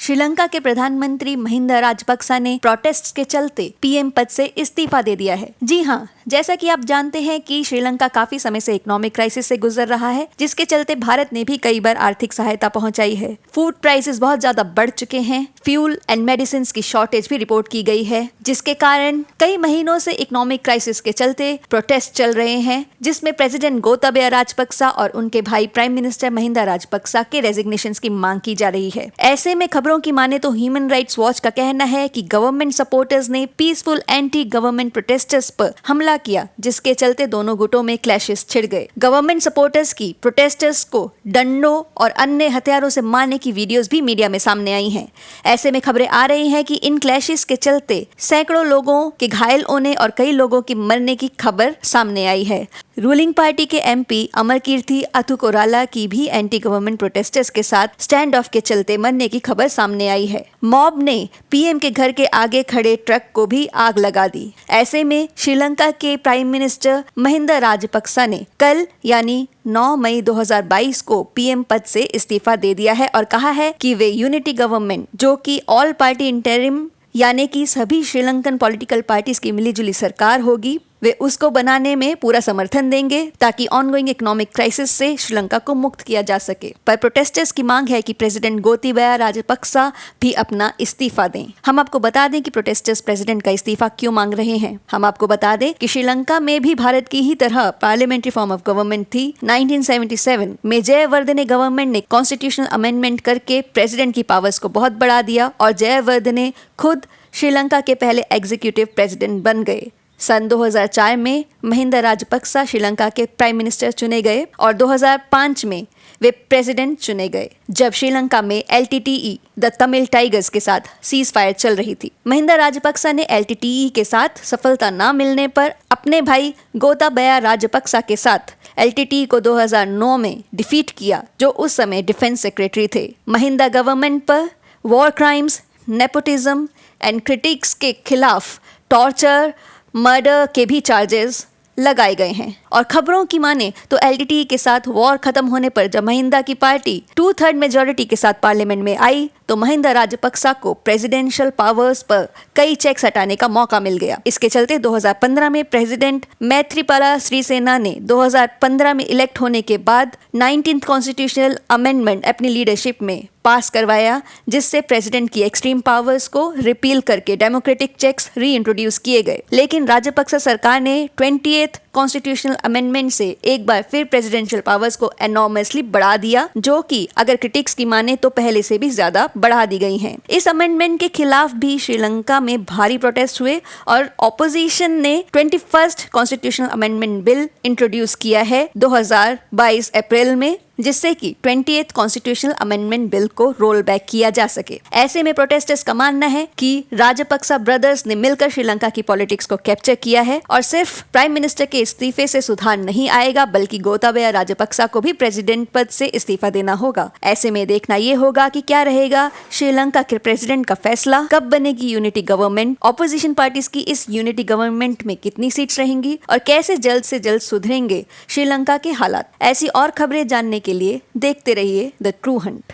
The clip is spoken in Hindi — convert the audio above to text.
श्रीलंका के प्रधानमंत्री महिंदा राजपक्सा ने प्रोटेस्ट के चलते पीएम पद से इस्तीफा दे दिया है। जी हाँ, जैसा कि आप जानते हैं कि श्रीलंका काफी समय से इकोनॉमिक क्राइसिस से गुजर रहा है, जिसके चलते भारत ने भी कई बार आर्थिक सहायता पहुंचाई है। फूड प्राइसेस बहुत ज्यादा बढ़ चुके हैं। फ्यूल एंड मेडिसिन की शॉर्टेज भी रिपोर्ट की गई है, जिसके कारण कई महीनों से इकोनॉमिक क्राइसिस के चलते प्रोटेस्ट चल रहे हैं, जिसमें प्रेसिडेंट गोताबया राजपक्सा और उनके भाई प्राइम मिनिस्टर महिंदा राजपक्सा के रेजिग्नेशन की मांग की जा रही है। ऐसे में खबरों की माने तो ह्यूमन राइट्स वॉच का कहना है कि गवर्नमेंट सपोर्टर्स ने पीसफुल एंटी गवर्नमेंट प्रोटेस्टर्स पर हमला किया, जिसके चलते दोनों गुटों में क्लैशेस छिड़ गए। गवर्नमेंट सपोर्टर्स की प्रोटेस्टर्स को डंडों और अन्य हथियारों से मारने की वीडियोस भी मीडिया में सामने आई हैं। ऐसे में खबरें आ रही हैं कि इन क्लैशेस के चलते सैकड़ों लोगों के घायल होने और कई लोगों की मरने की खबर सामने आई है। रूलिंग पार्टी के एमपी अमरकीर्ति अथुकोराला की भी एंटी गवर्नमेंट प्रोटेस्टर्स के साथ स्टैंड ऑफ के चलते मरने की खबर सामने आई है। मॉब ने पीएम के घर के आगे खड़े ट्रक को भी आग लगा दी। ऐसे में श्रीलंका के प्राइम मिनिस्टर महिंदा राजपक्सा ने कल यानी 9 मई 2022 को पीएम पद से इस्तीफा दे दिया है और कहा है कि वे यूनिटी गवर्नमेंट, जो कि ऑल पार्टी इंटरिम यानी कि सभी श्रीलंकन पॉलिटिकल पार्टीज की मिलीजुली सरकार होगी, वे उसको बनाने में पूरा समर्थन देंगे ताकि ऑनगोइंग इकोनॉमिक क्राइसिस से श्रीलंका को मुक्त किया जा सके। पर प्रोटेस्टर्स की मांग है कि प्रेसिडेंट गोताबया राजपक्सा भी अपना इस्तीफा दें। हम आपको बता दें कि प्रोटेस्टर्स प्रेसिडेंट का इस्तीफा क्यों मांग रहे हैं। हम आपको बता दें कि श्रीलंका में भी भारत की ही तरह पार्लियामेंट्री फॉर्म ऑफ गवर्नमेंट थी। 1977 में जयवर्धने गवर्नमेंट ने कॉन्स्टिट्यूशनल अमेंडमेंट करके प्रेसिडेंट की पावर्स को बहुत बढ़ा दिया और जयवर्धने खुद श्रीलंका के पहले एग्जीक्यूटिव प्रेसिडेंट बन गए। सन 2004 में महिंदा राजपक्सा श्रीलंका के प्राइम मिनिस्टर चुने गए और 2005 में वे प्रेसिडेंट चुने गए, जब श्रीलंका में LTTE द तमिल टाइगर्स के साथ सीज फायर चल रही थी। महिंदा राजपक्सा ने LTTE के साथ सफलता न मिलने पर अपने भाई गोताबया राजपक्सा के साथ LTTE को 2009 में डिफीट किया, जो उस समय डिफेंस सेक्रेटरी थे। महिंदा गवर्नमेंट पर war crimes, nepotism and critics के खिलाफ टॉर्चर, मर्डर के भी चार्जेस लगाए गए हैं। और खबरों की माने तो LTTE के साथ वॉर खत्म होने पर जब महिंदा की पार्टी 2/3 मेजॉरिटी के साथ पार्लियामेंट में आई तो महिंदा राजपक्सा को प्रेसिडेंशियल पावर्स पर कई चेक्स हटाने का मौका मिल गया। इसके चलते 2015 में प्रेसिडेंट मैत्रीपाला सिरिसेना ने 2015 में इलेक्ट होने के बाद 19th कॉन्स्टिट्यूशनल अमेंडमेंट अपनी लीडरशिप में पास करवाया, जिससे प्रेसिडेंट की एक्सट्रीम पावर्स को रिपील करके डेमोक्रेटिक चेक्स री इंट्रोड्यूस किए गए। लेकिन राजपक्सा सरकार ने 20th कॉन्स्टिट्यूशनल अमेंडमेंट से एक बार फिर प्रेसिडेंशियल पावर्स को एनॉर्मसली बढ़ा दिया, जो कि अगर क्रिटिक्स की माने तो पहले से भी ज्यादा बढ़ा दी गई हैं। इस अमेंडमेंट के खिलाफ भी श्रीलंका में भारी प्रोटेस्ट हुए और ऑपोजिशन ने 21st constitutional amendment bill introduce किया है 2022 अप्रैल में, जिससे कि 20th कॉन्स्टिट्यूशनल अमेंडमेंट बिल को रोल बैक किया जा सके। ऐसे में प्रोटेस्टर्स का मानना है कि राजपक्सा ब्रदर्स ने मिलकर श्रीलंका की पॉलिटिक्स को कैप्चर किया है और सिर्फ प्राइम मिनिस्टर के इस्तीफे से सुधार नहीं आएगा, बल्कि गोताबया राजपक्सा को भी प्रेसिडेंट पद से इस्तीफा देना होगा। ऐसे में देखना ये होगा कि क्या रहेगा श्रीलंका के प्रेसिडेंट का फैसला, कब बनेगी यूनिटी गवर्नमेंट, ऑपोजिशन पार्टीज की इस यूनिटी गवर्नमेंट में कितनी सीट्स रहेंगी और कैसे जल्द से जल्द सुधरेंगे श्रीलंका के हालात। ऐसी और खबरें जानने के लिए देखते रहिए द ट्रू हंट।